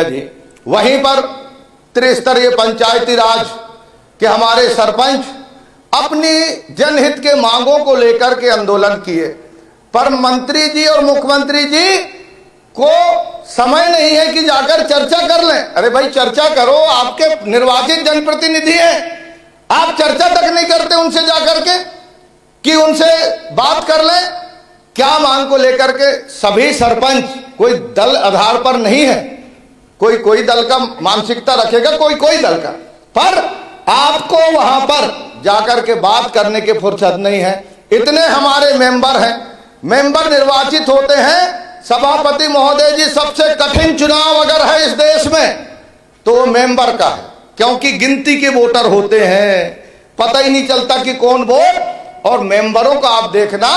जी वहीं पर त्रिस्तरीय पंचायती राज के हमारे सरपंच अपनी जनहित के मांगों को लेकर के आंदोलन किए, पर मंत्री जी और मुख्यमंत्री जी को समय नहीं है कि जाकर चर्चा कर लें। अरे भाई चर्चा करो, आपके निर्वाचित जनप्रतिनिधि हैं, आप चर्चा तक नहीं करते उनसे जाकर के कि उनसे बात कर लें। क्या मांग को लेकर के सभी सरपंच कोई दल आधार पर नहीं है, कोई दल का मानसिकता रखेगा, कोई दल का, पर आपको वहां पर जाकर के बात करने की फुर्सत नहीं है। इतने हमारे मेंबर हैं, मेंबर निर्वाचित होते हैं। सभापति महोदय जी, सबसे कठिन चुनाव अगर है इस देश में तो वो मेंबर का है, क्योंकि गिनती के वोटर होते हैं, पता ही नहीं चलता कि कौन वोट। और मेंबरों का आप देखना,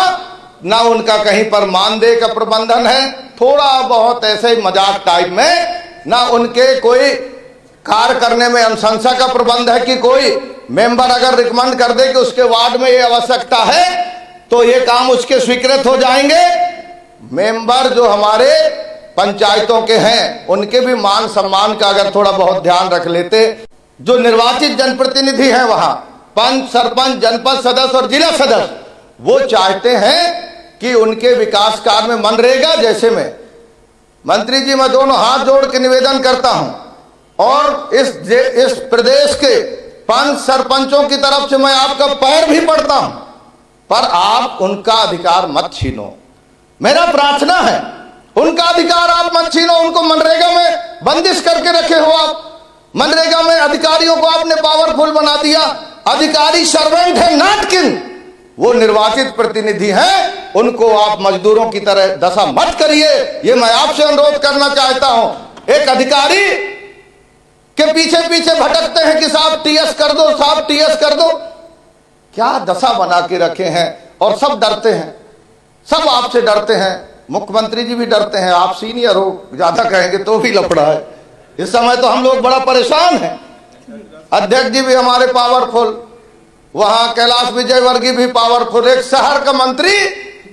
ना उनका कहीं पर मानदेय का प्रबंधन है, थोड़ा बहुत ऐसे मजाक टाइप में, ना उनके कोई कार्य करने में अनुशंसा का प्रबंध है कि कोई मेंबर अगर रिकमेंड कर दे कि उसके वार्ड में ये आवश्यकता है तो ये काम उसके स्वीकृत हो जाएंगे। मेंबर जो हमारे पंचायतों के हैं उनके भी मान सम्मान का अगर थोड़ा बहुत ध्यान रख लेते। जो निर्वाचित जनप्रतिनिधि हैं वहां पंच, सरपंच, जनपद सदस्य और जिला सदस्य, वो चाहते हैं कि उनके विकास कार्य में मनरेगा जैसे में, मंत्री जी मैं दोनों हाथ जोड़ के निवेदन करता हूं और इस प्रदेश के पंच सरपंचों की तरफ से मैं आपका पैर भी पड़ता हूं, पर आप उनका अधिकार मत छीनो। मेरा प्रार्थना है उनका अधिकार आप मत छीनो। उनको मनरेगा में बंदिश करके रखे हो आप, मनरेगा में अधिकारियों को आपने पावरफुल बना दिया। अधिकारी सर्वेंट है, नॉट किंग। वो निर्वाचित प्रतिनिधि हैं, उनको आप मजदूरों की तरह दशा मत करिए, ये मैं आपसे अनुरोध करना चाहता हूं। एक अधिकारी के पीछे पीछे भटकते हैं कि साहब टीएस कर दो, साहब टीएस कर दो, क्या दशा बना के रखे हैं। और सब डरते हैं, सब आपसे डरते हैं, मुख्यमंत्री जी भी डरते हैं, आप सीनियर हो, ज्यादा कहेंगे तो भी लफड़ा है। इस समय तो हम लोग बड़ा परेशान हैं। अध्यक्ष जी भी हमारे पावरफुल, वहां कैलाश विजयवर्गीय भी पावरफुल, एक शहर का मंत्री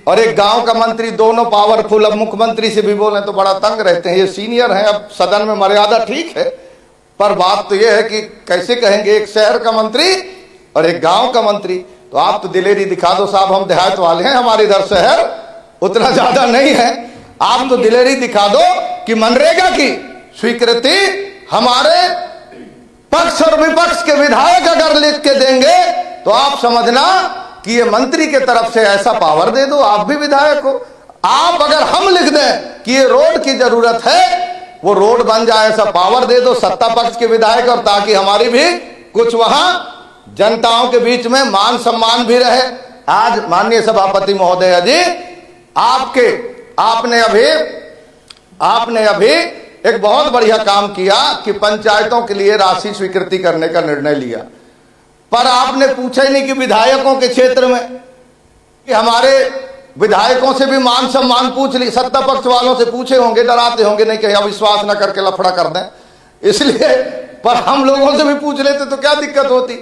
और एक गांव का मंत्री दोनों पावरफुल। अब मुख्यमंत्री से भी बोले तो बड़ा तंग रहते हैं, ये सीनियर हैं, अब सदन में मर्यादा ठीक है, पर बात तो ये है कि कैसे कहेंगे एक शहर का मंत्री और एक गांव का मंत्री। तो आप तो दिलेरी दिखा दो साहब, हम देहात वाले हैं, हमारे इधर शहर उतना ज्यादा नहीं है, आप तो दिलेरी दिखा दो कि मनरेगा की स्वीकृति हमारे पक्ष और विपक्ष के विधायक अगर लिख के देंगे तो आप समझना कि ये मंत्री के तरफ से ऐसा पावर दे दो, आप भी विधायक हो। आप अगर हम लिख दें कि ये रोड की जरूरत है, वो रोड बन जाए, ऐसा पावर दे दो सत्ता पक्ष के विधायक, और ताकि हमारी भी कुछ वहां जनताओं के बीच में मान सम्मान भी रहे। आज माननीय सभापति महोदय जी, आपने अभी एक बहुत बढ़िया काम किया कि पंचायतों के लिए राशि स्वीकृति करने का निर्णय लिया, पर आपने पूछा ही नहीं कि विधायकों के क्षेत्र में, कि हमारे विधायकों से भी मान सम्मान पूछ ली, सत्ता पक्ष वालों से पूछे होंगे, डराते होंगे नहीं कहीं अविश्वास न करके लफड़ा कर दें, इसलिए, पर हम लोगों से भी पूछ लेते तो क्या दिक्कत होती।